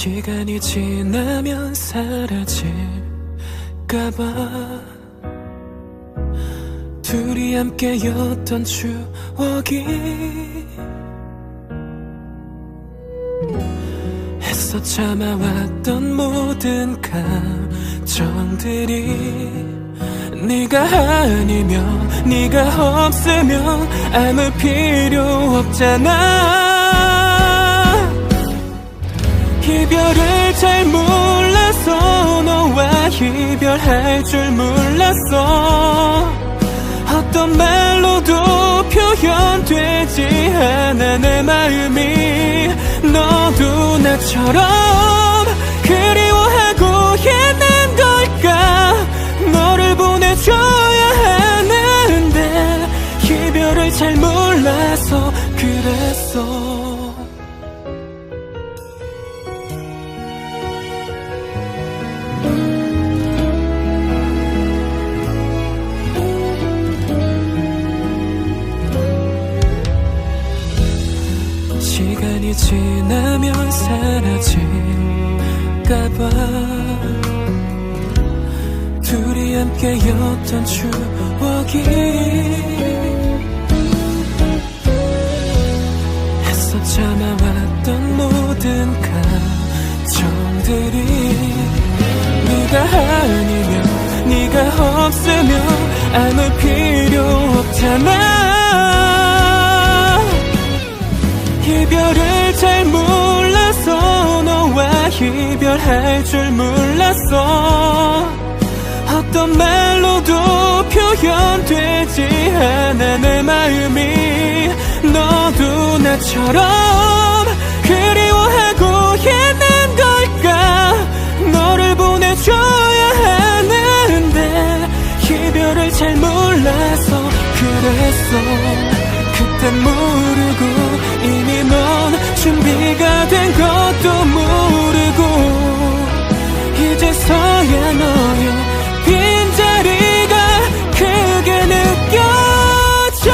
시간이 지나면 사라질까봐 둘이 함께였던 추억이 애써 참아왔던 모든 감정들이 네가 아니면 네가 없으면 아무 필요 없잖아. 이별을 잘 몰라서 너와 이별할 줄 몰랐어. 어떤 말로도 표현되지 않아 내 마음이. 너도 나처럼 그리워하고 있는 걸까. 너를 보내줘야 하는데 이별을 잘 몰라서 그랬어. 시간이 지나면 사라질까봐 둘이 함께였던 추억이 애써 참아왔던 모든 감정들이 네가 아니면 네가 없으면 아무 필요 없잖아. 이별을 잘 몰라서 너와 이별할 줄 몰랐어. 어떤 말로도 표현되지 않아 내 마음이. 너도 나처럼 그리워하고 있는 걸까. 너를 보내줘야 하는데 이별을 잘 몰라서 그랬어. 그땐 모르고 이미 넌 준비가 된 것도 모르고 이제서야 너의 빈자리가 크게 느껴져.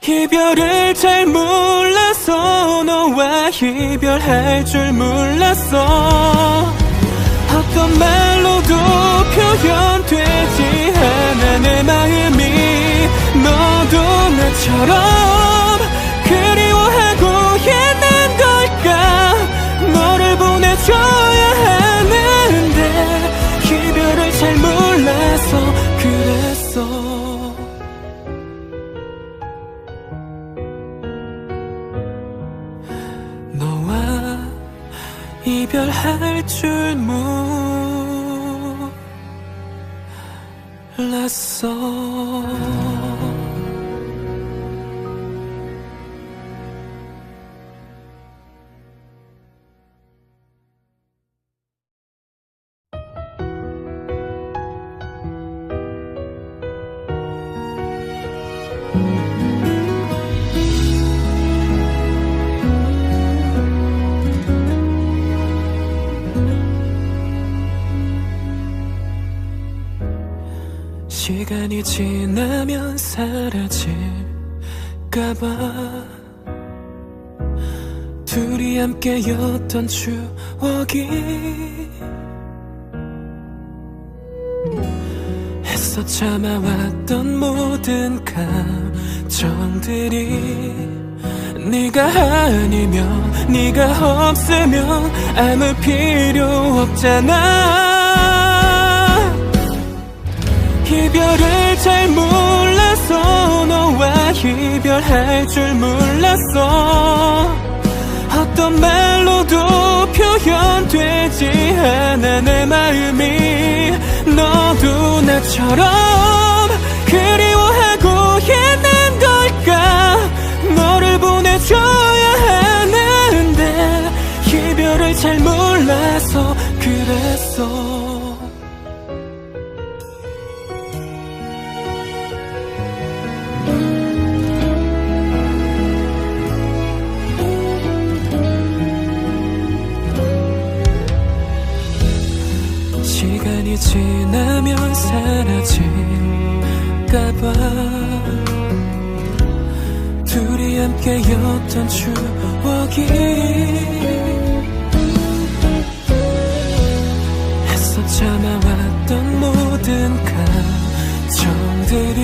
이별을 잘 몰라서 너와 이별할 줄 몰랐어. 어떤 말로도 표현되지 않아 내 마음이. 너도 나처럼 그리워하고 있는 걸까. 너를 보내줘야 하는데 이별을 잘 몰라서 그랬어. 너와 이별할 줄 몰랐어. 시간이 지나면 사라질까봐 둘이 함께였던 추억이 애써 참아왔던 모든 감정들이 네가 아니면 네가 없으면 아무 필요 없잖아. 이별을 잘 몰라서 너와 이별할 줄 몰랐어. 어떤 말로도 표현되지 않아 내 마음이. 너도 나처럼 그리워하고 있는 걸까. 너를 보내줘야 하는데 이별을 잘 몰라서 그랬어. 시간이 지나면 사라질까봐 둘이 함께였던 추억이 애써 참아왔던 모든 감정들이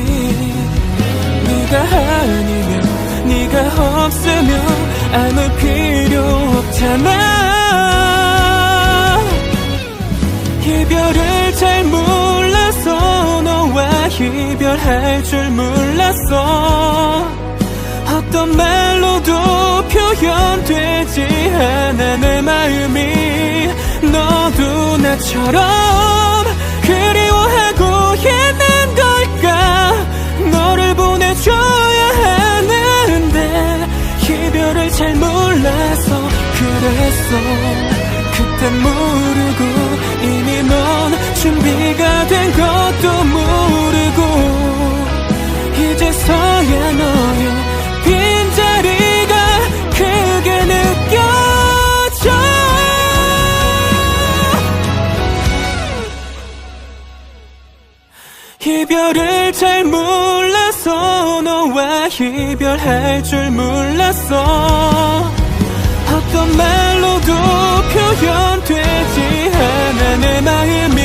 네가 아니면 네가 없으면 아무 필요 없잖아. 이별을 잘 몰라서 너와 이별할 줄 몰랐어. 어떤 말로도 표현되지 않아 내 마음이. 너도 나처럼 그리워하고 있는 걸까. 너를 보내줘야 하는데 이별을 잘 몰라서 그랬어. 그땐 모르고 이미 넌 준비가 된 것도 모르고 이제서야 너의 빈자리가 크게 느껴져. 이별을 잘 몰라서 너와 이별할 줄 몰랐어. 어떤 말로도 표현되지 않아 내 마음이.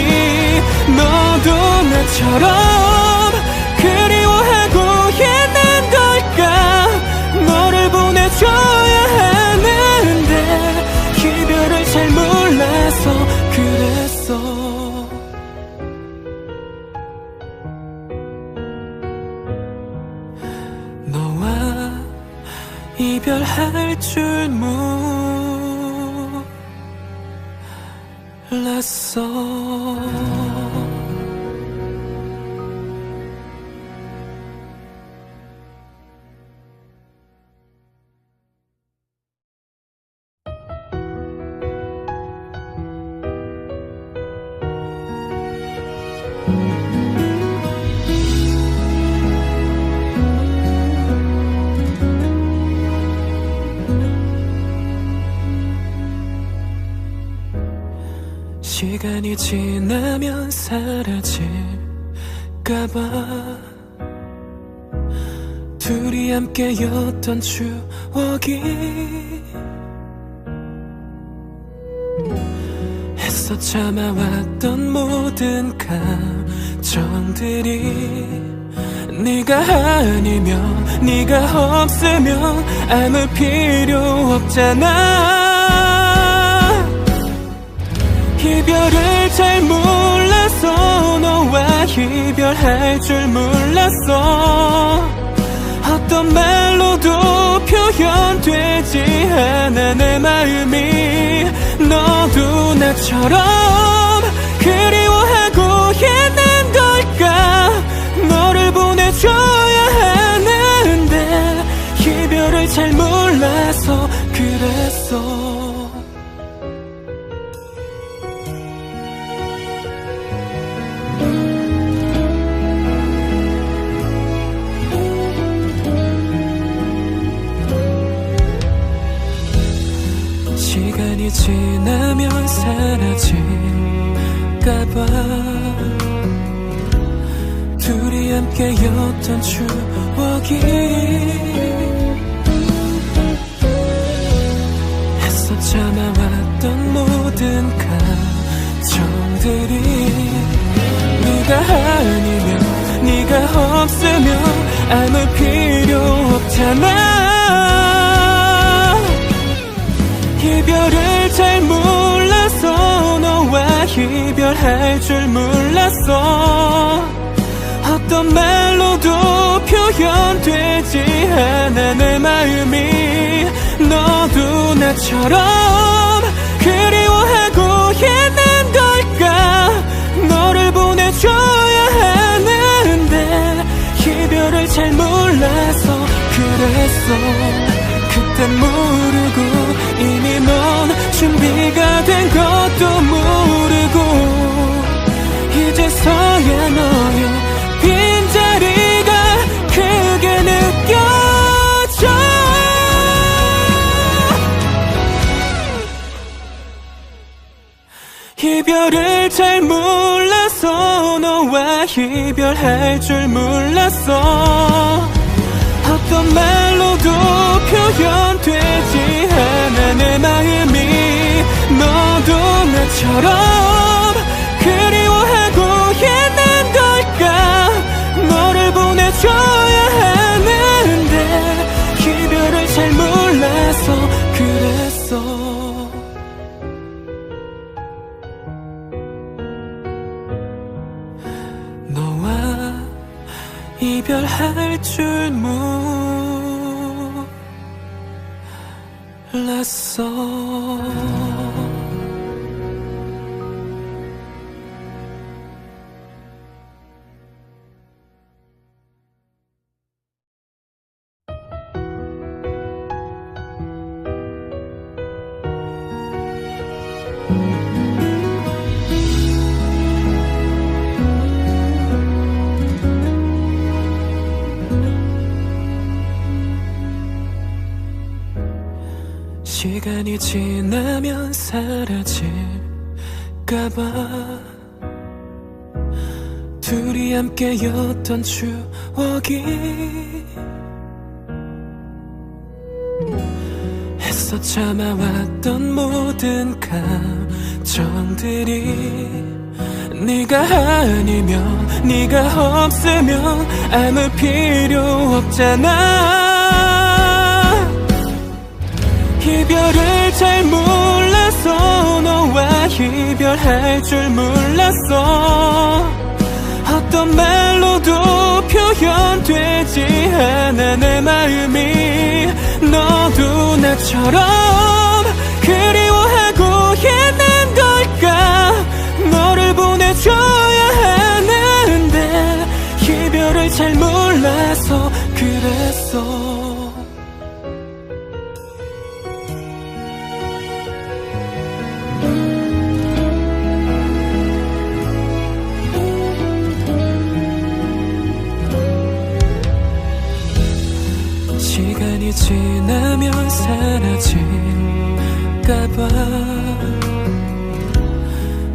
너도 나처럼 그리워하고 있는 걸까. 너를 보내줘야 하는데 이별을 잘 몰라서 그랬어. 너와 이별할 줄 몰랐어. 시간이 지나면 사라질까봐 둘이 함께였던 추억이 애써 참아왔던 모든 감정들이 네가 아니면 네가 없으면 아무 필요 없잖아. 이별을 잘 몰라서 너와 이별할 줄 몰랐어. 어떤 말로도 표현되지 않아 내 마음이. 너도 나처럼 그리워하고 있는 걸까. 너를 보내줘야 하는데 이별을 잘 몰라서 그랬어. 시간이 지나면 사라질까봐 둘이 함께였던 추억이 애써 참아왔던 모든 감정들이 네가 아니면 네가 없으면 아무 필요 없잖아. 이별을 잘 몰라서 너와 이별할 줄 몰랐어. 어떤 말로도 표현되지 않아 내 마음이. 너도 나처럼 그리워하고 있는 걸까. 너를 보내줘야 하는데 이별을 잘 몰라서 그랬어. 그땐 모르고 이미 넌 준비가 된 것도 모르고 이제서야 너의 빈자리가 크게 느껴져. 이별을 잘 몰라서 너와 이별할 줄 몰랐어. 어떤 말로도 표현되지 않아 내 마음이 너도 나처럼 그리워하고 있는 걸까. 너를 보내줘야 하는데 이별을 잘 몰라서 그랬어. 너와 이별할 줄 몰랐어. 시간이 지나면 사라질까봐 둘이 함께였던 추억이 애써 참아왔던 모든 감정들이 네가 아니면 네가 없으면 아무 필요 없잖아. 이별을 잘 몰라서 너와 이별할 줄 몰랐어. 어떤 말로도 표현되지 않아 내 마음이 너도 나처럼 그리워하고 있는 걸까. 너를 보내줘야 하는데 이별을 잘 몰라서 그랬어. 시간이 지나면 사라질까봐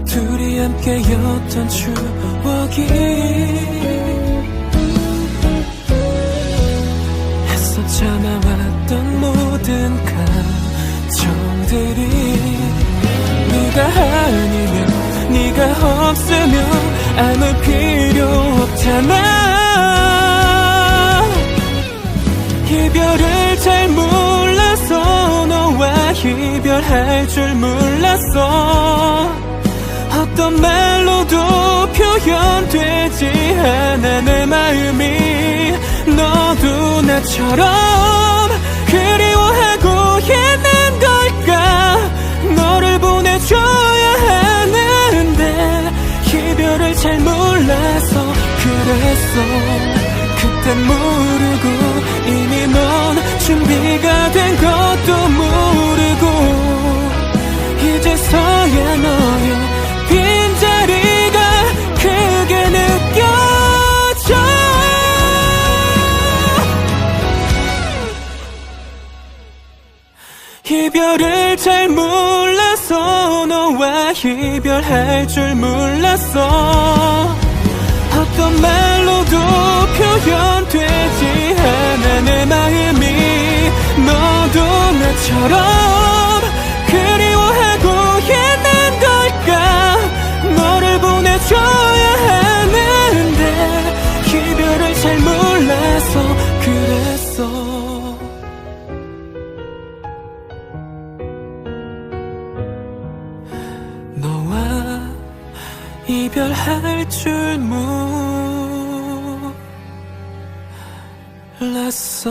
둘이 함께였던 추억이 애써 참아왔던 모든 감정들이 네가 아니면 네가 없으면 아무 필요 없잖아. 이별을 잘 몰라서 너와 이별할 줄 몰랐어. 어떤 말로도 표현되지 않아 내 마음이 너도 나처럼 그리워하고 있는 걸까. 너를 보내줘야 하는데 이별을 잘 몰라서 그랬어. 그땐 모르고 이미 넌 준비가 된 것도 모르고 이제서야 너의 빈자리가 크게 느껴져. 이별을 잘 몰라서 너와 이별할 줄 몰랐어. 어떤 말로도 표현되지 않아 내 마음이 너도 나처럼 그리워하고 있는 걸까. 너를 보내줘야 하는데 이별을 잘 몰라서 그랬어. 너와 이별할 줄 몰랐어.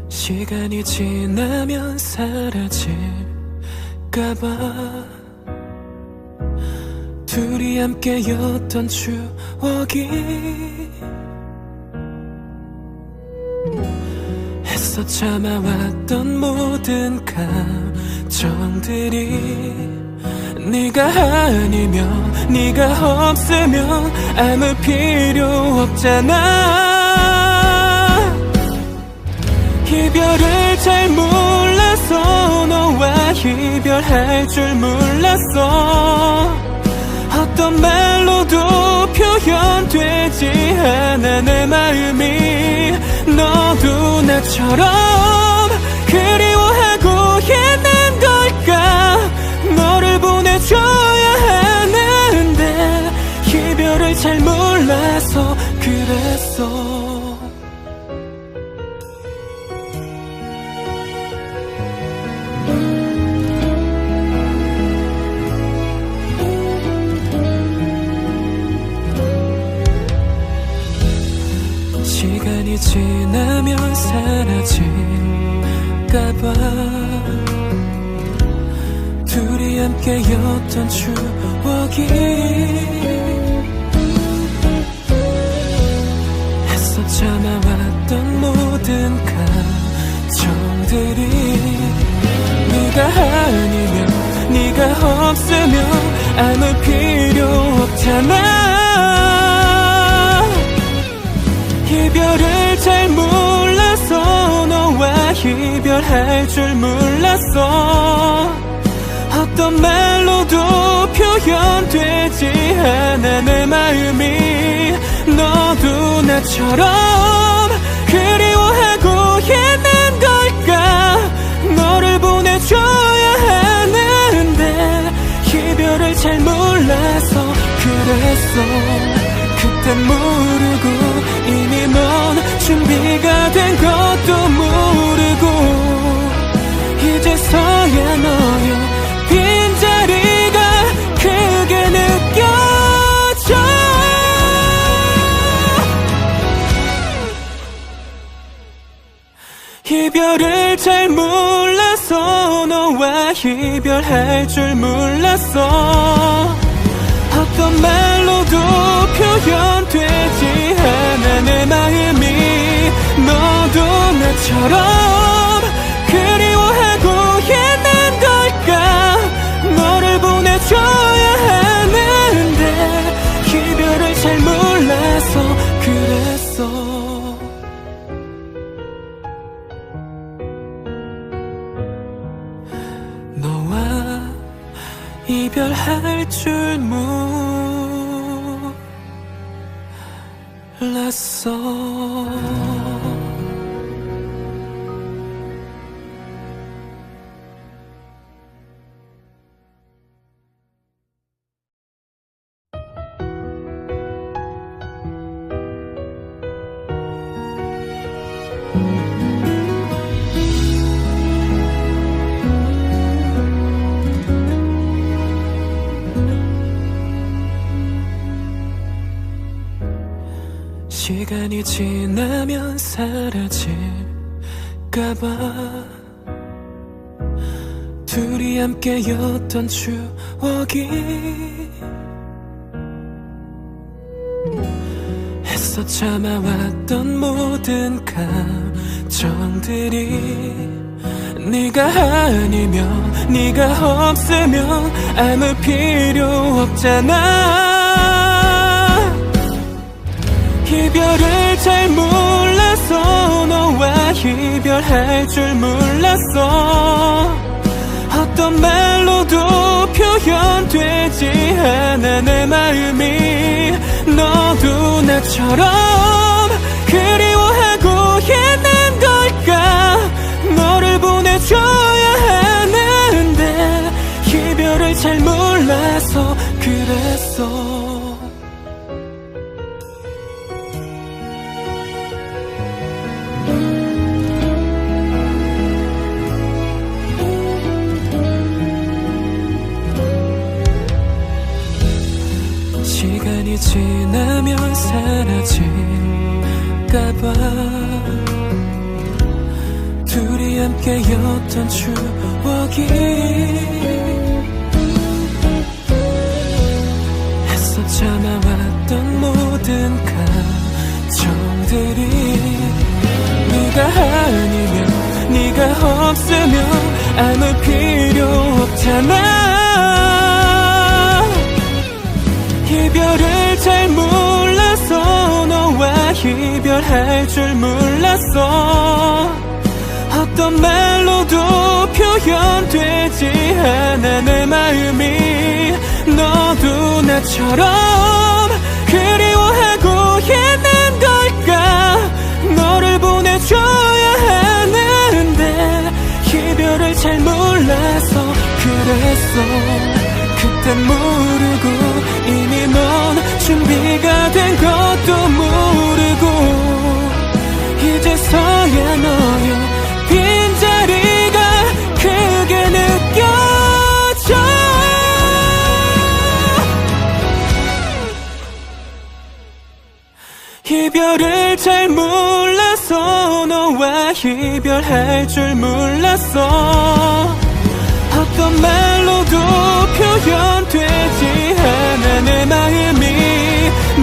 시간이 지나면 사라질까봐 둘이 함께였던 추억이 애써 참아왔던 모든 감정들이 네가 아니면 네가 없으면 아무 필요 없잖아. 이별을 잘 몰라서 너와 이별할 줄 몰랐어. 어떤 말로도 표현되지 않아 내 마음이. 너도 나처럼 그리워하고 있는 걸까. 너를 보내줘야 하는데 이별을 잘 몰라서 그랬어. 시간이 지나면 사라질까봐 둘이 함께였던 추억이 애써 참아왔던 모든 감정들이 네가 아니면 네가 없으면 아무 필요 없잖아. 이별을 잘 몰라서 너와 이별할 줄 몰랐어. 어떤 말로도 표현되지 않아 내 마음이. 너도 나처럼 그리워하고 있는 걸까. 너를 보내줘야 하는데 이별을 잘 몰라서 그랬어. 그땐 모르고 이미 넌 준비가 된 것도 모르고 이제서야 너의 빈자리가 크게 느껴져. 이별을 잘 몰라서 너와 이별할 줄 몰랐어. 어떤 말로도 표현되지 않아 내 마음이. 너도 나처럼 그리워하고 있는 걸까. 너를 보내줘야 하는데 이별을 잘 몰라서 그랬어. 너와 이별할 줄 몰랐어. 시간이 지나면 사라질까봐 둘이 함께였던 추억이 애써 참아왔던 모든 감정들이 네가 아니면 네가 없으면 아무 필요 없잖아. 이별을 잘 몰라서 너와 이별할 줄 몰랐어. 어떤 말로도 표현되지 않아 내 마음이. 너도 나처럼 그리워하고 있는 걸까. 너를 보내줘야 하는데 이별을 잘 몰라서 그랬어. 시간이 지나면 사라질까봐 둘이 함께였던 추억이 애써 참아왔던 모든 감정들이 네가 아니면 아무 필요 없잖아. 이별을 잘 몰라서 너와 이별할 줄 몰랐어. 어떤 말로도 표현되지 않아 내 마음이. 너도 나처럼 그리워하고 있는 걸까. 너를 보내줘야 하는데 이별을 잘 몰라서 그랬어. 그땐 모르고 이미 넌 준비가 된 것도 모르고 이제서야 너의 빈자리가 크게 느껴져. 이별을 잘 몰라서 너와 이별할 줄 몰랐어. 어떤 말로도 표현되지 않아 내 마음이.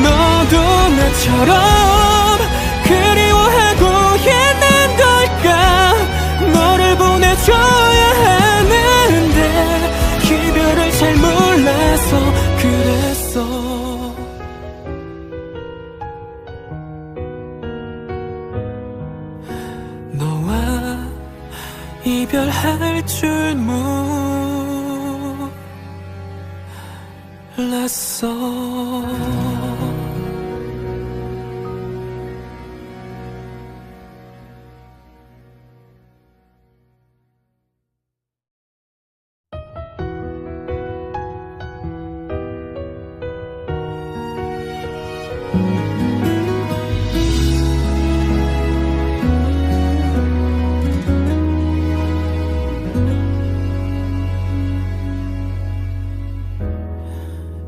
너도 나처럼 그리워하고 있는 걸까. 너를 보내줘야 하는데 이별을 잘 몰라서 그랬어. 너와 이별할 줄 몰랐어.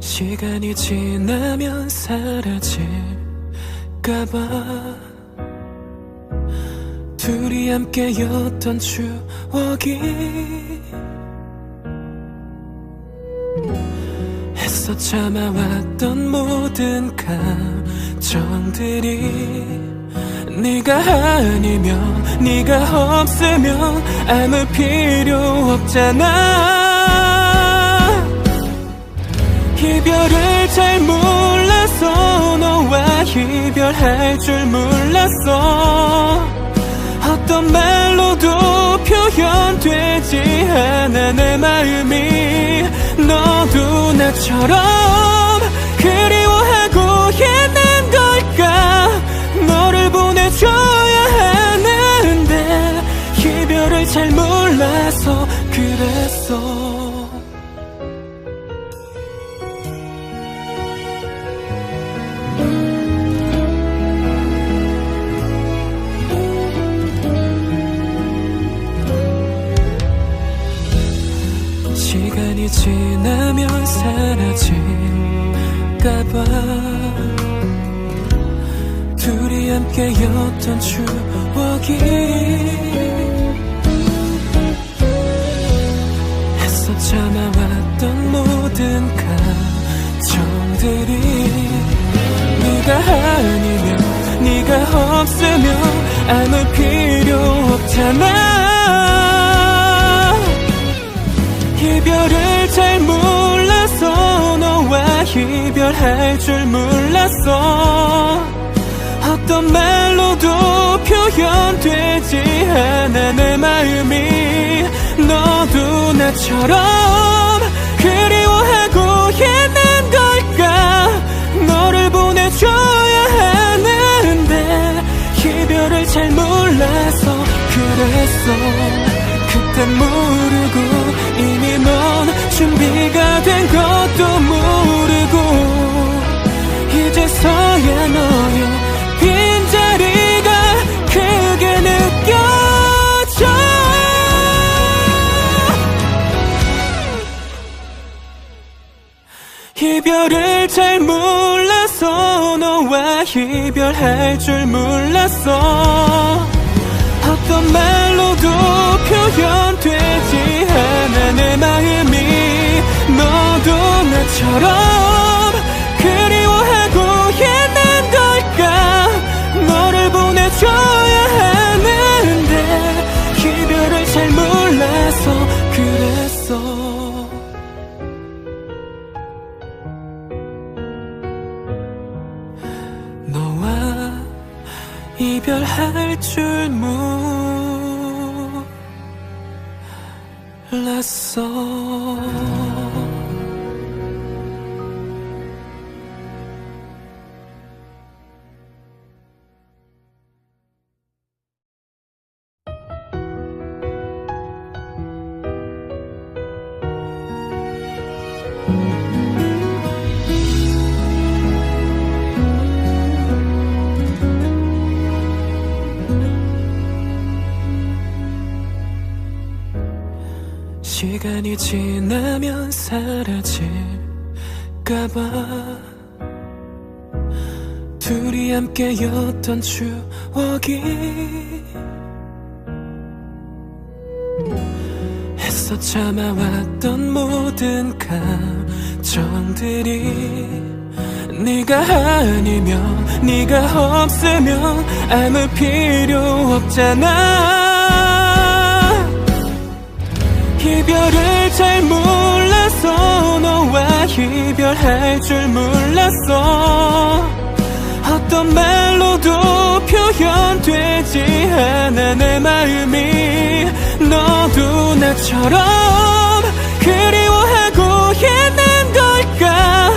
시간이 지나면 사라질까봐 둘이 함께였던 추억이 애써 참아왔던 모든 감정들이 네가 아니면 네가 없으면 아무 필요 없잖아. 이별을 잘 몰라서 너와 이별할 줄 몰랐어. 어떤 말로도 표현되지 않아 내 마음이. 너도 나처럼 그리워하고 있는 걸까. 너를 보내줘야 하는데 이별을 잘 몰라서 그랬어. 시간이 지나면 사라질까봐 둘이 함께였던 추억이 애써 참아왔던 모든 감정들이 네가 아니면 네가 없으면 아무 필요 없잖아. 이별을 잘 몰라서 너와 이별할 줄 몰랐어. 어떤 말로도 표현되지 않아 내 마음이. 너도 나처럼 그리워하고 있는 걸까. 너를 보내줘야 하는데 이별을 잘 몰라서 그랬어. 그땐 모르고 이미 넌 준비가 된 것도 모르고 이제서야 너의 빈자리가 크게 느껴져. 이별을 잘 몰라서 너와 이별할 줄 몰랐어. 어떤 말로도 표현되지 않아 내 마음이. 너도 나처럼 그리워하고 있는 걸까. 너를 보내줘야 하는데 이별을 잘 몰라서 이별할 줄 몰랐어. 시간이 지나면 사라질까봐 둘이 함께였던 추억이 애써 참아왔던 모든 감정들이 네가 아니면 네가 없으면 아무 필요 없잖아. 이별을 잘 몰라서 너와 이별할 줄 몰랐어. 어떤 말로도 표현되지 않아 내 마음이. 너도 나처럼 그리워하고 있는 걸까.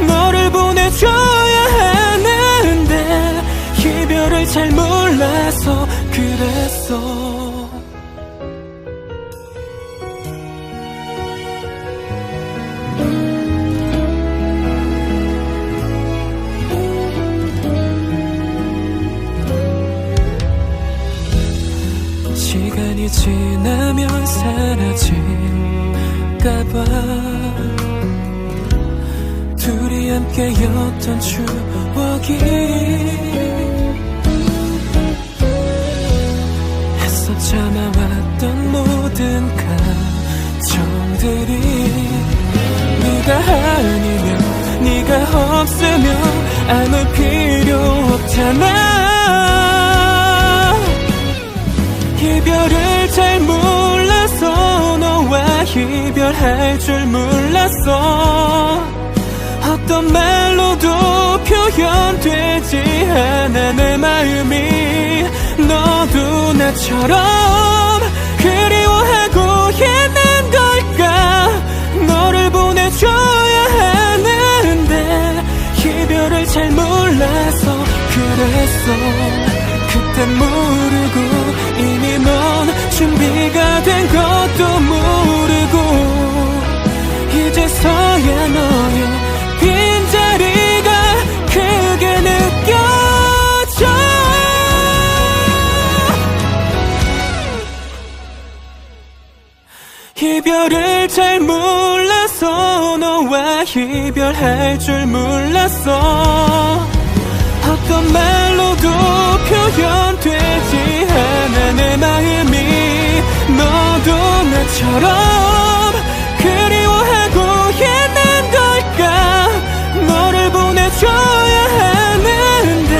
너를 보내줘야 하는데 이별을 잘 몰라서 그랬어. 시간이 지나면 사라질까봐 둘이 함께였던 추억이 애써 참아왔던 모든 감정들이 네가 아니면 네가 없으면 아무 필요 없잖아. 이별을 잘 몰라서 너와 이별할 줄 몰랐어. 어떤 말로도 표현되지 않아 내 마음이. 너도 나처럼 그리워하고 있는 걸까. 너를 보내줘야 하는데 이별을 잘 몰라서 그랬어. 그땐 모르고 이미 넌 준비가 된 것도 모르고 이제서야 너의 빈자리가 크게 느껴져. 이별을 잘 몰라서 너와 이별할 줄 몰랐어. 어떤 말로도 표현되지 않아 내 마음이. 너도 나처럼 그리워하고 있는 걸까. 너를 보내줘야 하는데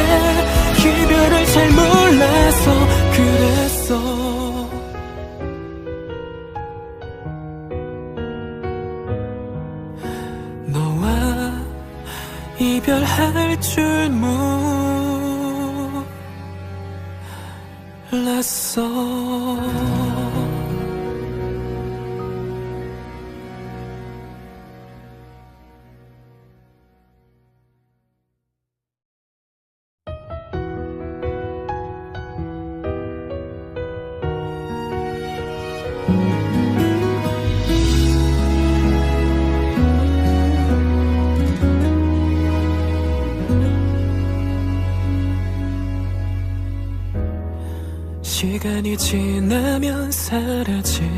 이별을 잘 몰라서 그랬어. 너와 이별할 줄 몰랐어. 시간이 지나면 사라질까봐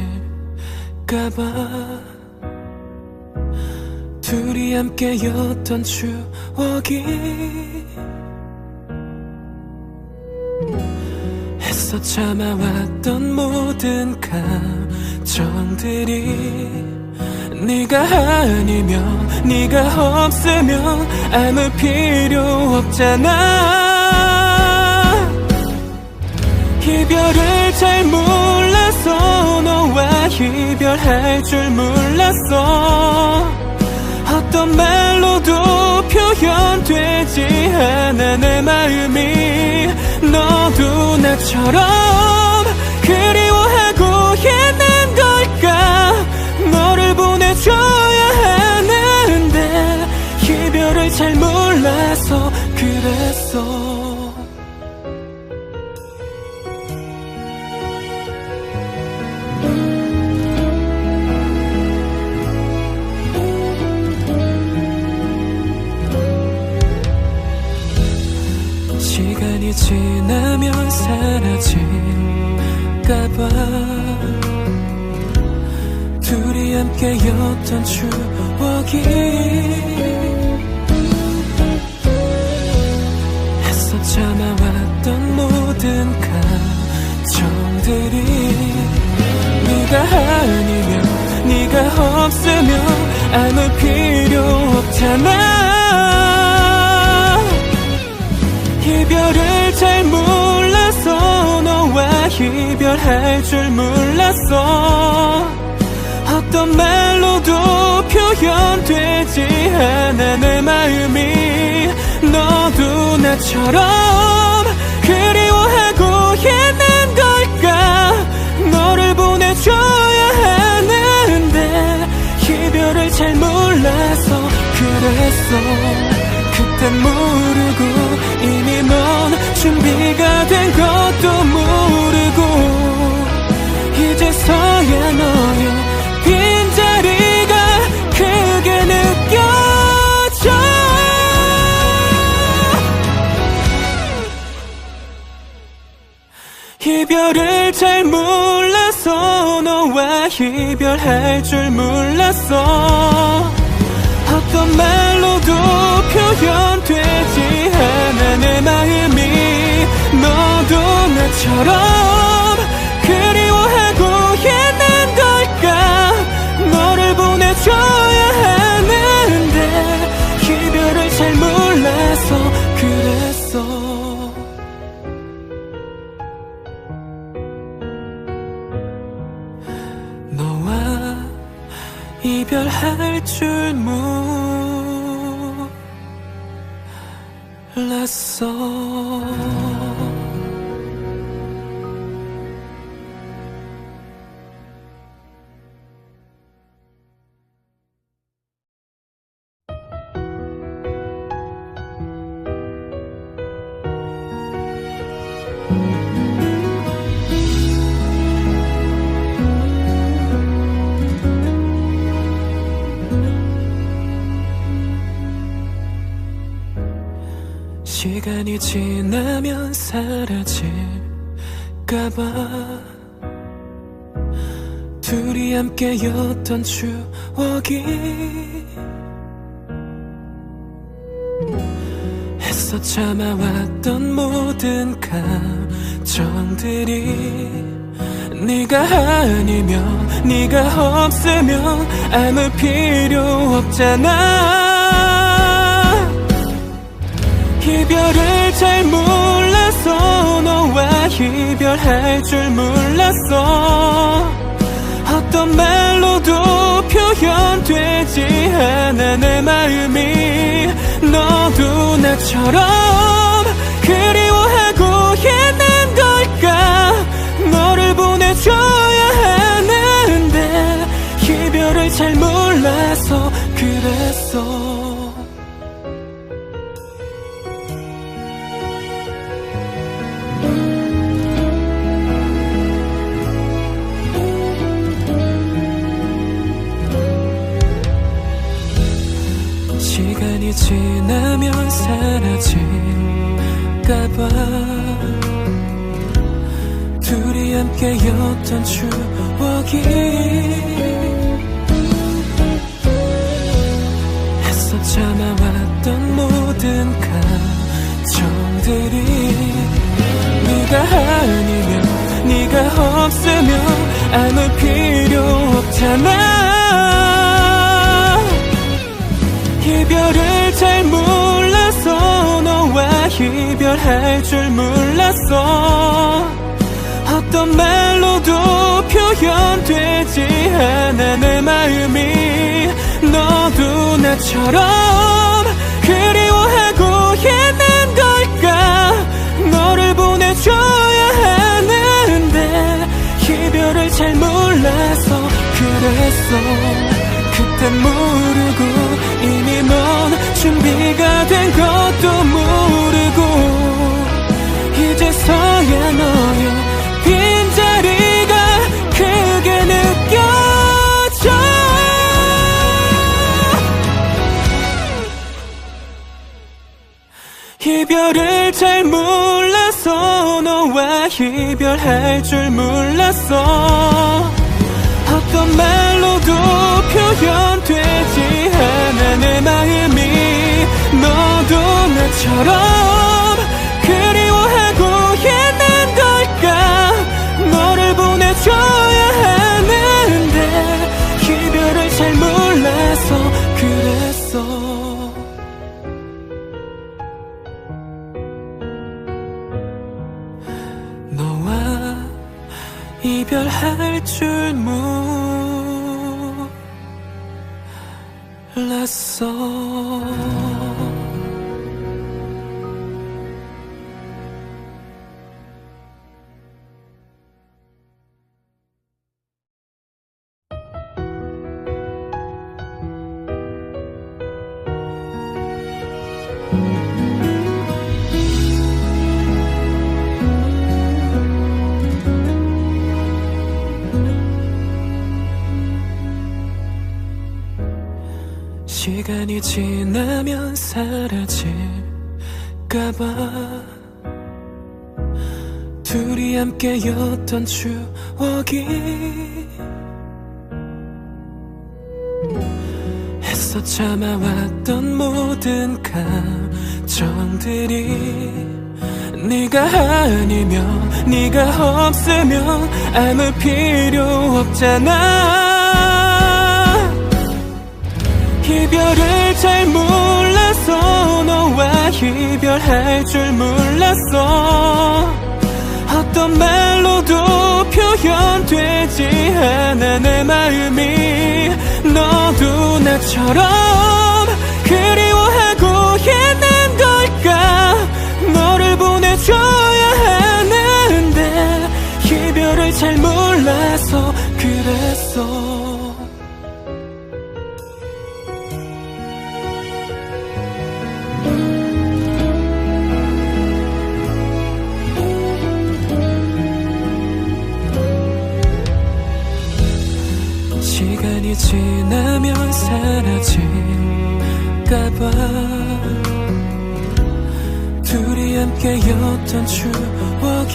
둘이 함께였던 추억이 애써 참아왔던 모든 감정들이 네가 아니면 네가 없으면 아무 필요 없잖아. 이별을 잘 몰라서 너와 이별할 줄 몰랐어. 어떤 말로도 표현되지 않아 내 마음이. 너도 나처럼 그리워하고 있는 걸까. 너를 보내줘야 하는데 이별을 잘 몰라서 그랬어. 시간이 지나면 사라질까봐 둘이 함께였던 추억이 애써 참아왔던 모든 감정들이 네가 아니면 네가 없으면 아무 필요 없잖아. 이별을 잘 몰라서 너와 이별할 줄 몰랐어. 어떤 말로도 표현되지 않아 내 마음이. 너도 나처럼 그리워하고 있는 걸까. 너를 보내줘야 하는데 이별을 잘 몰라서 그랬어. 그땐 모르고 이미 넌 준비가 된 것도 모르고 이제서야 너의 빈자리가 크게 느껴져. 이별을 잘 몰라서 너와 이별할 줄 몰랐어. 어떤 말로도 표현되지 않아 내 마음이. 너도 나처럼 그리워하고 있는 걸까. 너를 보내줘야 하는데 이별을 잘 몰라서 그랬어. 너와 이별할 줄 몰랐어. 시간이 지나면 사라질까봐 둘이 함께였던 추억이 애써 참아왔던 모든 감정들이 네가 아니면 네가 없으면 아무 필요 없잖아. 이별을 잘 몰라서 너와 이별할 줄 몰랐어. 어떤 말로도 표현되지 않아 내 마음이. 너도 나처럼 그리워하고 있는 걸까. 너를 보내줘야 하는데 이별을 잘 몰라서 그랬어. 시간이 지나면 사라질까봐 둘이 함께였던 추억이 애써 참아왔던 모든 감정들이 네가 아니면 네가 없으면 아무 필요 없잖아. 이별을 잘 몰라서 너와 이별할 줄 몰랐어. 어떤 말로도 표현되지 않아 내 마음이. 너도 나처럼 그리워하고 있는 걸까. 너를 보내 보내줘야 하는데 이별을 잘 몰라서 그랬어. 그땐 모르고 이미 넌 준비가 된 것도 모르고 이제서야 너의 빈자리가 크게 느껴져. 이별을 잘 몰라서 너와 이별할 줄 몰랐어. 어떤 말로도 표현되지 않아 내 마음이. 너도 나처럼 그리워하고 있는 걸까. 너를 보내줘야 하는데 이별을 잘 몰라서 그랬어. 너와 이별할 줄 몰랐어. 시간이 지나면 사라질까봐 둘이 함께였던 추억이 애써 참아왔던 모든 감정들이 네가 아니면 네가 없으면 아무 필요 없잖아. 이별을 잘 몰라서 너와 이별할 줄 몰랐어. 어떤 말로도 표현되지 않아 내 마음이. 너도 나처럼 그리워하고 있는 걸까. 너를 보내줘야 하는데 이별을 잘 몰라서 그랬어. 시간이 지나면 사라질까봐 둘이 함께였던 추억이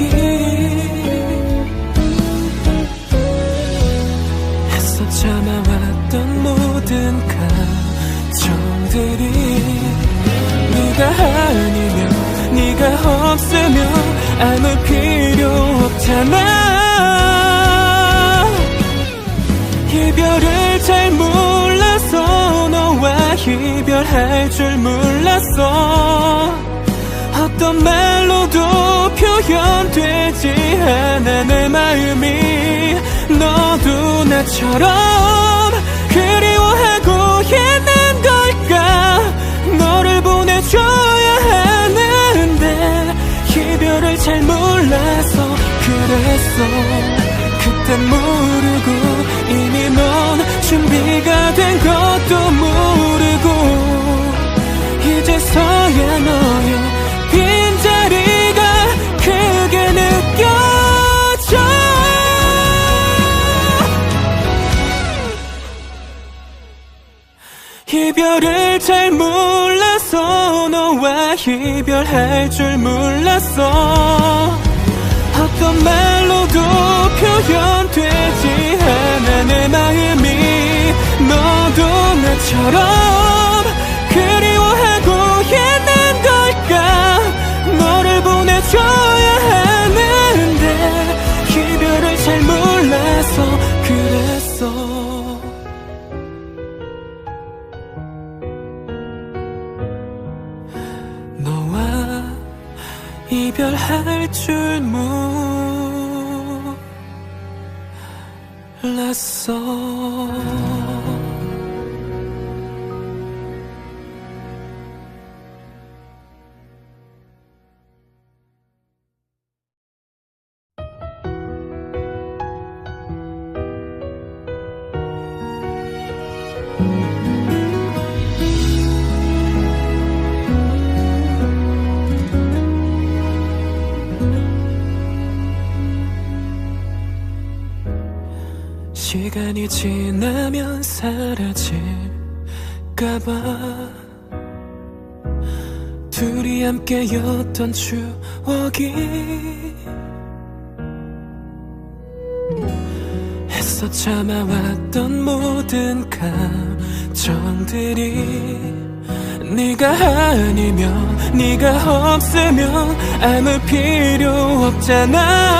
애써 참아왔던 모든 감정들이 네가 아니면 네가 없으면 아무 필요 없잖아. 이별을 잘 몰라서 너와 이별할 줄 몰랐어. 어떤 말로도 표현되지 않아 내 마음이. 너도 나처럼 그리워하고 있는 걸까. 너를 보내줘야 하는데 이별을 잘 몰라서 그랬어. 그땐 모르고 이미 넌 준비가 된 것도 모르고 이제서야 너의 빈자리가 크게 느껴져. 이별을 잘 몰라서 너와 이별할 줄 몰랐어. 어떤 말로도 표현되지 않아 내 마음이. 너도 나처럼 그리워하고 있는 걸까. 너를 보내줘야 하는데 이별을 잘 몰라서 그랬어. 너와 이별할 줄 몰랐어. 시간이 지나면 사라질까봐 둘이 함께였던 추억이 애써 참아왔던 모든 감정들이 네가 아니면 네가 없으면 아무 필요 없잖아.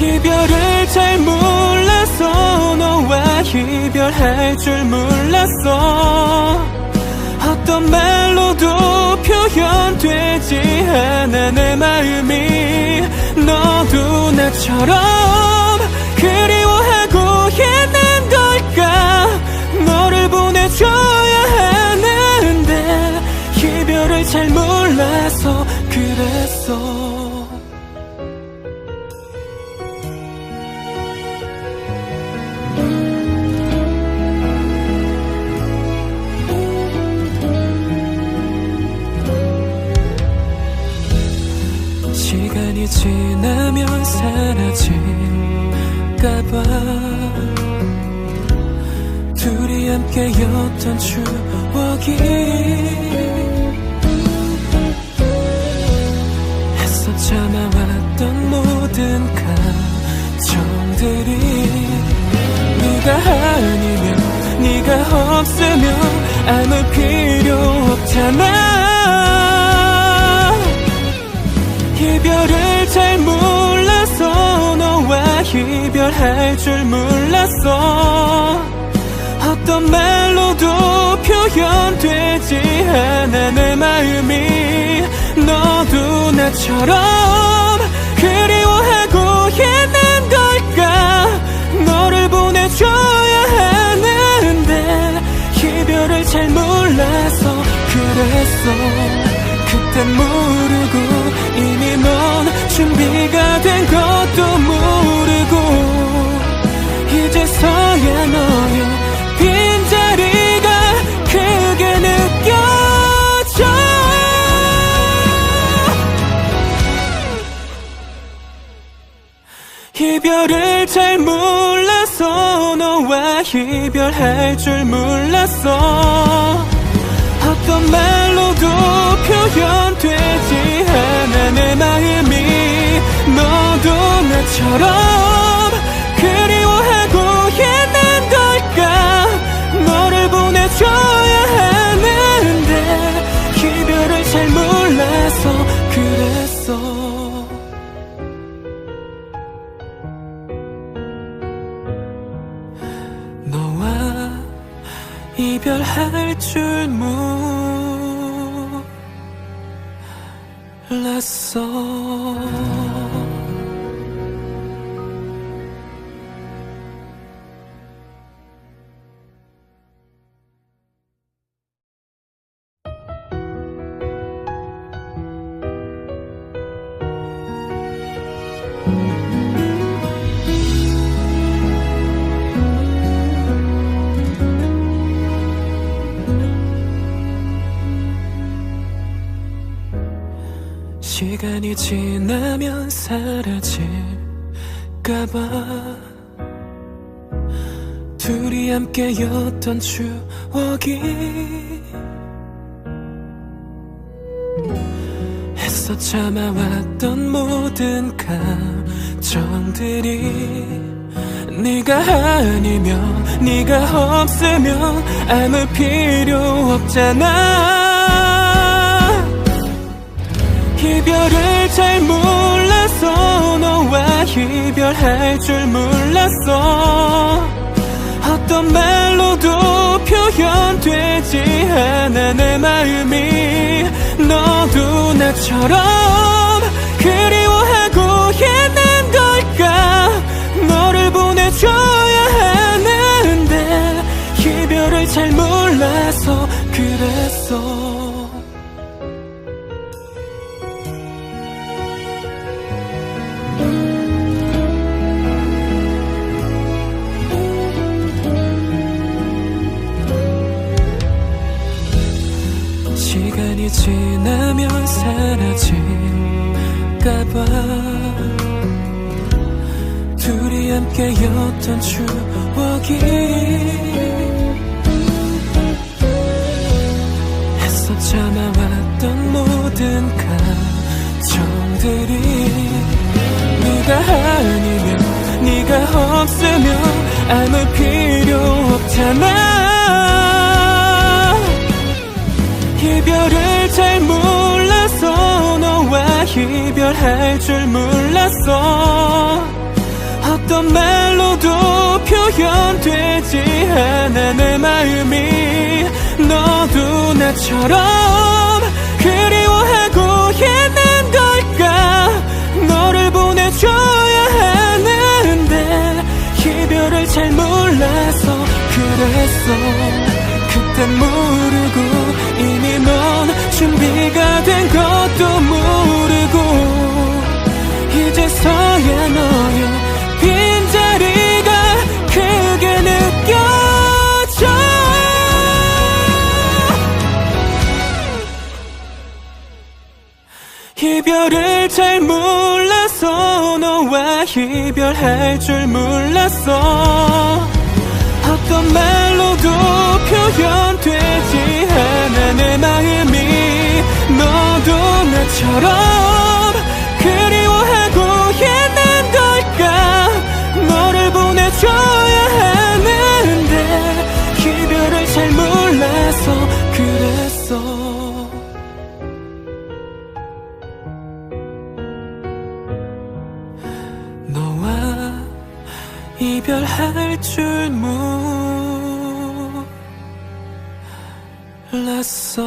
이별을 잘 몰라서 너와 이별할 줄 몰랐어. 어떤 말로도 표현되지 않아 내 마음이. 너도 나처럼 그리워하고 있는 걸까. 너를 보내줘야 하는데 이별을 잘 몰라서 그랬어. 시간이 지나면 사라질까봐 둘이 함께였던 추억이 애써 참아왔던 모든 감정들이 네가 아니면 네가 없으면 아무 필요 없잖아. 이별을 잘 몰라서 너와 이별할 줄 몰랐어. 어떤 말로도 표현되지 않아 내 마음이. 너도 나처럼 그리워하고 있는 걸까. 너를 보내줘야 하는데 이별을 잘 몰라서 그랬어. 그땐 모르고 이미 넌 준비가 된 것도 모르고 이제서야 너의 빈자리가 크게 느껴져. 이별을 잘 몰라서 너와 이별할 줄 몰랐어. 어떤 말로도 표현되지 않아 내 마음이. 너도 나처럼 그리워하고 있는 걸까. 너를 보내줘야 하는데 이별을 잘 몰라서 그랬어. 너와 이별할 줄 몰랐어. 시간이 지나면 사라질까봐 둘이 함께였던 추억이 애써 참아왔던 모든 감정들이 네가 아니면 네가 없으면 아무 필요 없잖아. 이별을 잘 몰라서 너와 이별할 줄 몰랐어. 어떤 말로도 표현되지 않아 내 마음이. 너도 나처럼 그리워하고 있는 걸까. 너를 보내줘야 하는데 이별을 잘 몰라서 그랬어. 시간이 지나면 사라질까봐 둘이 함께였던 추억이 애써 참아왔던 모든 감정들이 네가 아니면 네가 없으면 아무 필요 없잖아. 이별을 잘 몰라서 너와 이별할 줄 몰랐어. 어떤 말로도 표현되지 않아 내 마음이. 너도 나처럼 그리워하고 있는 걸까. 너를 보내줘야 하는데 이별을 잘 몰라서 그랬어. 그땐 모르고 이미 넌 준비가 된 것도 모르고 이제서야 너의 빈자리가 크게 느껴져. 이별을 잘 몰라서 너와 이별할 줄 몰랐어. 어떤 말로도 표현되지 않아 내 마음이. 너도 나처럼 그리워하고 있는 걸까. 너를 보내줘야 하는데 이별을 잘 몰라서 그랬어. 너와 이별할 줄 몰랐어.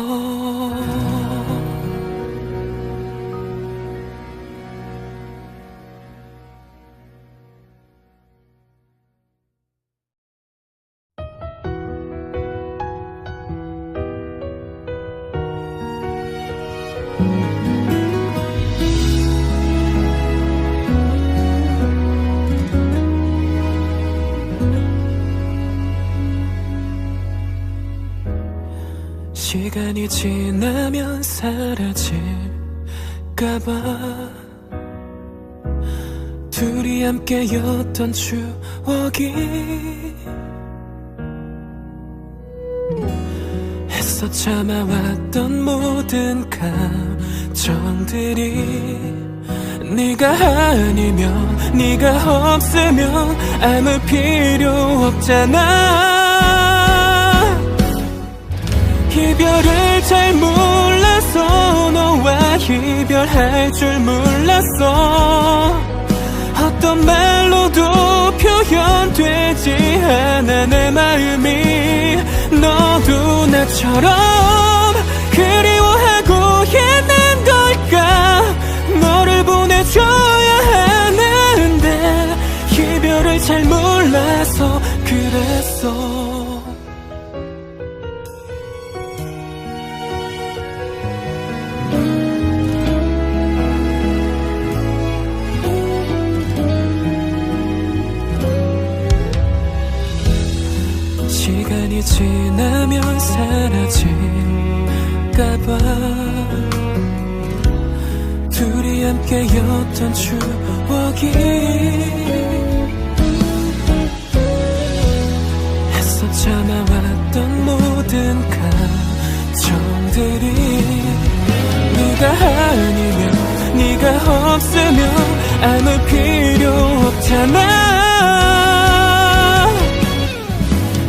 시간이 지나면 사라질까봐 둘이 함께였던 추억이 애써 참아왔던 모든 감정들이 네가 아니면 네가 없으면 아무 필요 없잖아. 이별을 잘 몰라서 너와 이별할 줄 몰랐어. 어떤 말로도 표현되지 않아 내 마음이. 너도 나처럼 그리워하고 있는 걸까. 너를 보내줘야 하는데 이별을 잘 몰라서 그랬어. 시간이 지나면 사라질까봐 둘이 함께였던 추억이 애써 참아왔던 모든 감정들이 네가 아니면 네가 없으면 아무 필요 없잖아.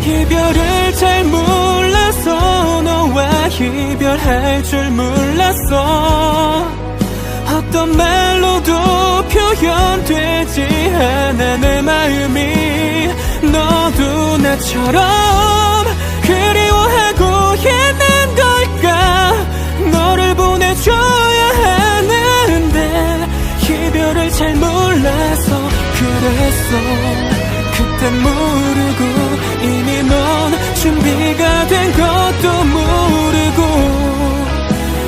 이별을 잘 몰라서 너와 이별할 줄 몰랐어. 어떤 말로도 표현되지 않아 내 마음이. 너도 나처럼 그리워하고 있는 걸까. 너를 보내줘야 하는데 이별을 잘 몰라서 그랬어. 그땐 모르고 이미 넌 준비가 된 것도 모르고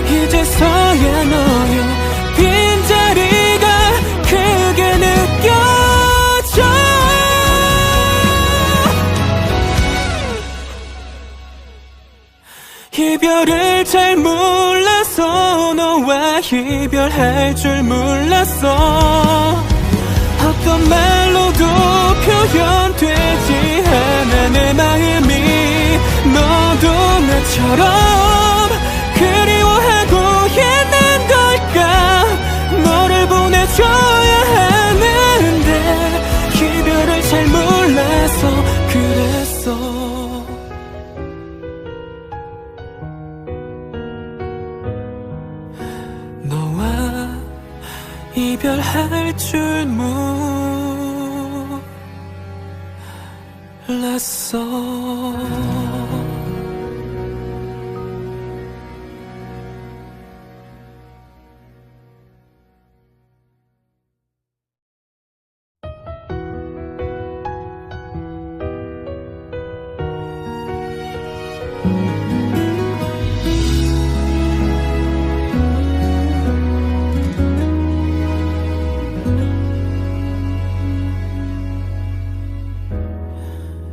이제서야 너의 빈자리가 크게 느껴져. 이별을 잘 몰라서 너와 이별할 줄 몰랐어. 어떤 말로도 나처럼 그리워하고 있는 걸까. 너를 보내줘야 하는데 이별을 잘 몰라서 그랬어. 너와 이별할 줄 몰랐어.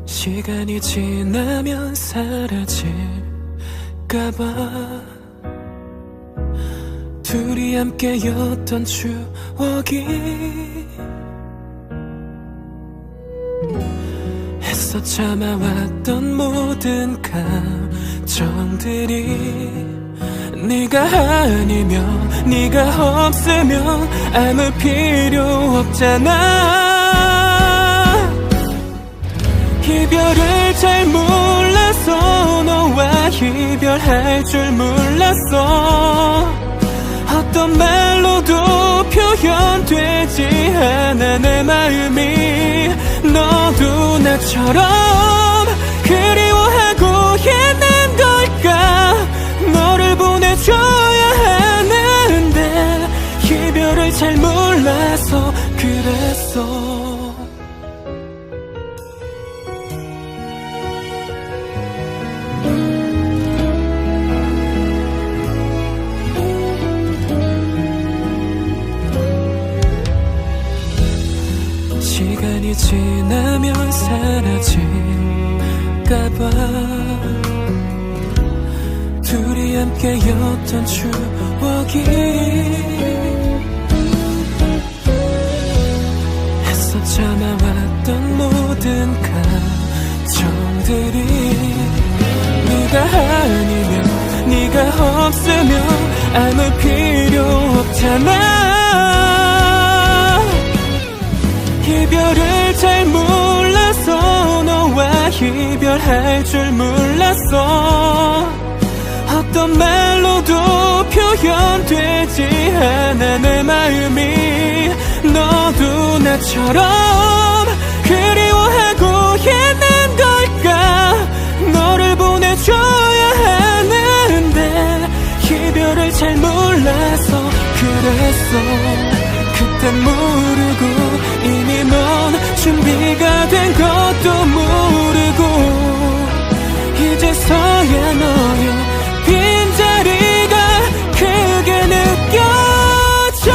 시간이 지나면 사라질까봐 둘이 함께였던 추억이 애써 참아왔던 모든 감정들이 네가 아니면 네가 없으면 아무 필요 없잖아. 이별을 잘 몰라서 너와 이별할 줄 몰랐어. 어떤 말로도 표현되지 않아 내 마음이. 너도 나처럼 그리워하고 있는 걸까. 너를 보내줘야 하는데 이별을 잘 몰라서 그랬어. 시간이 지나면 사라질까봐 둘이 함께였던 추억이 애써 참아왔던 모든 감정들이 네가 아니면 네가 없으면 아무 필요 없잖아. 이별을 잘 몰라서 너와 이별할 줄 몰랐어. 어떤 말로도 표현되지 않아 내 마음이. 너도 나처럼 그리워하고 있는 걸까. 너를 보내줘야 하는데 이별을 잘 몰라서 그랬어. 그땐 모르고 이미 넌 준비가 된 것도 모르고 이제서야 너의 빈자리가 크게 느껴져.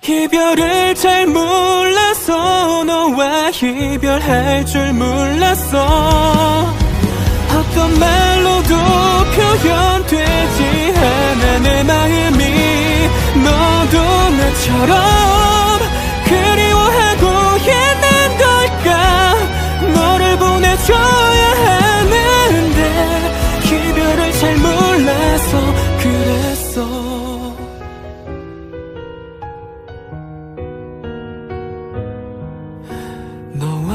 이별을 잘 몰라서 너와 이별할 줄 몰랐어. 어떤 말로도 표현되지 않아 내 마음이. 너도 나처럼 그리워하고 있는 걸까. 너를 보내줘야 하는데 이별을 잘 몰라서 그랬어. 너와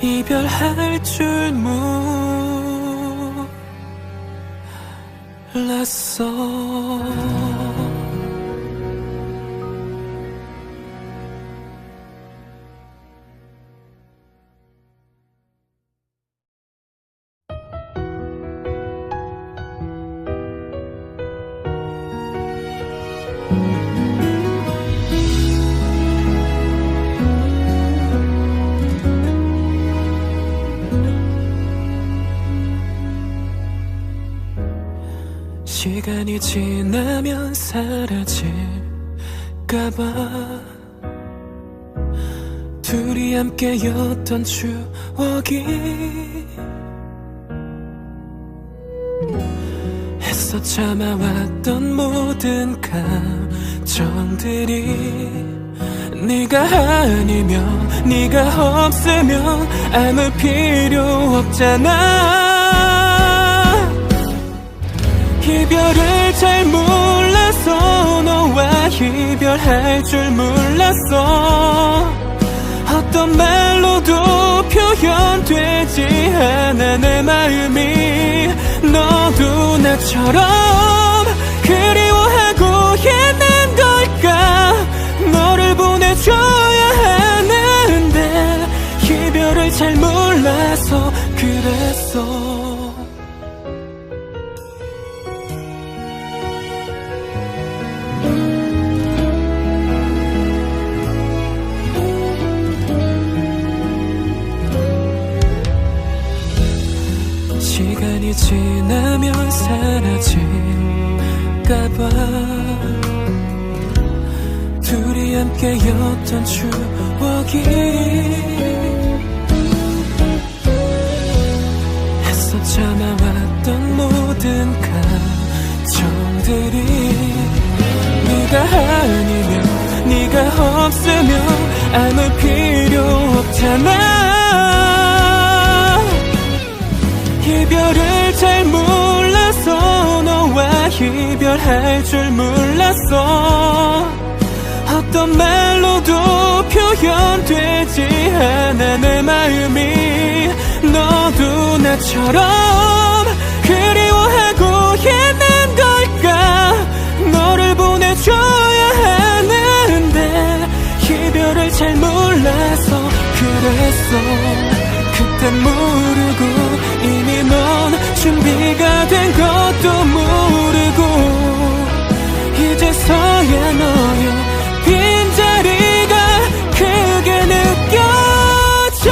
이별할 줄 몰랐어. 시간이 지나면 사라질까봐 둘이 함께였던 추억이 애써 참아왔던 모든 감정들이 네가 아니면 네가 없으면 아무 필요 없잖아. 이별을 잘 몰라서 너와 이별할 줄 몰랐어. 어떤 말로도 표현되지 않아 내 마음이. 너도 나처럼 그리워하고 있는 걸까. 너를 보내줘야 하는데 이별을 잘 몰라서 그랬어. 시간이 지나면 사라질까봐 둘이 함께였던 추억이 애써 참아왔던 모든 감정들이 네가 아니면 네가 없으면 아무 필요 없잖아. 이별을 잘 몰라서 너와 이별할 줄 몰랐어. 어떤 말로도 표현되지 않아 내 마음이. 너도 나처럼 그리워하고 있는 걸까. 너를 보내줘야 하는데 이별을 잘 몰라서 그랬어. 그땐 모르고 이미 넌 준비가 된 것도 모르고 이제서야 너의 빈자리가 크게 느껴져.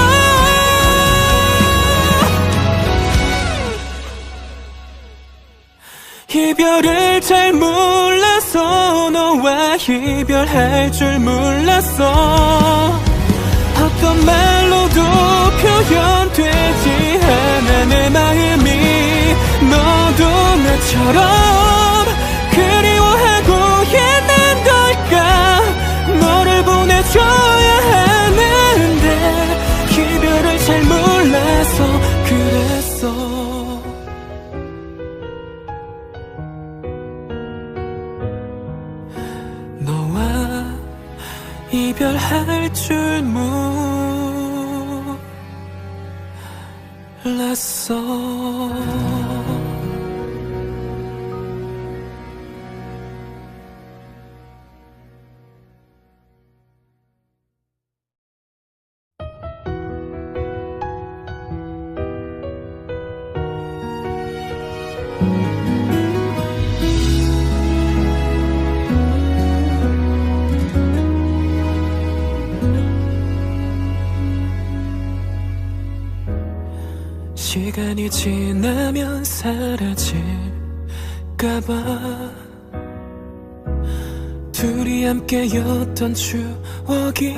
이별을 잘 몰라서 너와 이별할 줄 몰랐어. 어떤 말로도 표현되지 않아 내 마음이. 너도 나처럼 그리워하고 있는 걸까. 너를 보내줘야 하는데 이별을 잘 몰라서 그랬어. 너와 이별할 줄 몰랐어. 시간이 지나면 사라질까봐 둘이 함께였던 추억이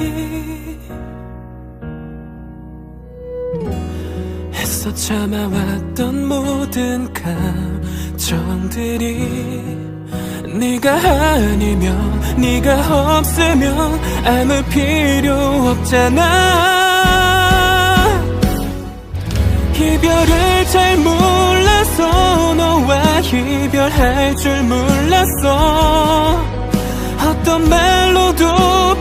애써 참아왔던 모든 감정들이 네가 아니면 네가 없으면 아무 필요 없잖아. 이별을 잘 몰라서 너와 이별할 줄 몰랐어. 어떤 말로도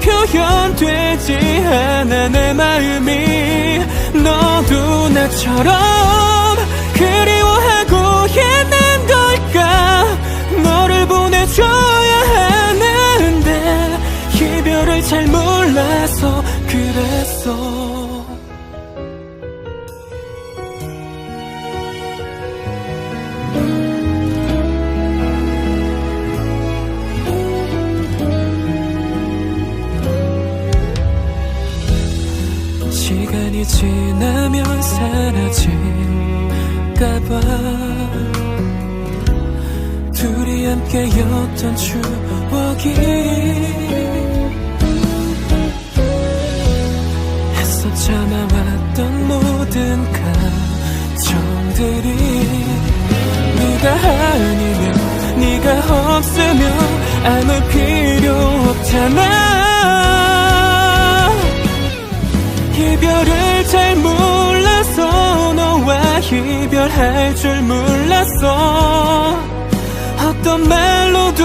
표현되지 않아 내 마음이. 너도 나처럼 그리워하고 있는 걸까. 너를 보내줘야 하는데 이별을 잘 몰라서 그랬어. 시간이 지나면 사라질까봐 둘이 함께였던 추억이 애써 참아왔던 모든 감정들이 네가 아니면 네가 없으면 아무 필요 없잖아. 이별을 잘 몰라서 너와 이별할 줄 몰랐어. 어떤 말로도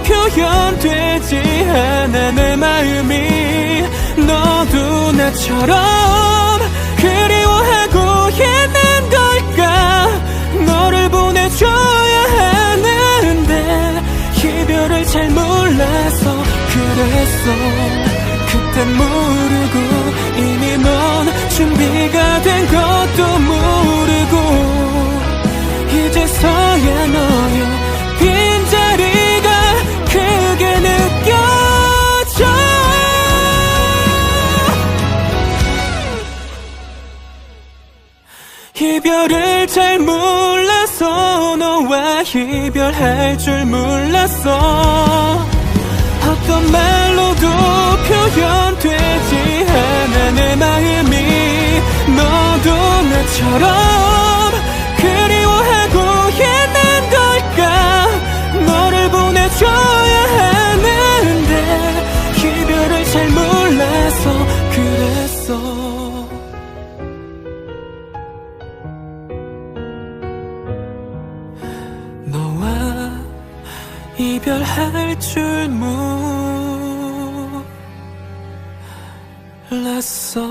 표현되지 않아 내 마음이. 너도 나처럼 그리워하고 있는 걸까. 너를 보내줘야 하는데 이별을 잘 몰라서 그랬어. 그땐 모르고 이미 넌 준비가 된 것도 모르고 이제서야 너의 빈자리가 크게 느껴져. 이별을 잘 몰라서 너와 이별할 줄 몰랐어. 어떤 말로도 표현되지 않아 내 마음이. 너도 나처럼 그리워하고 있는 걸까. 너를 보내줘야 하는데 이별을 잘 몰라서 그랬어. 너와 이별할 줄 몰랐어.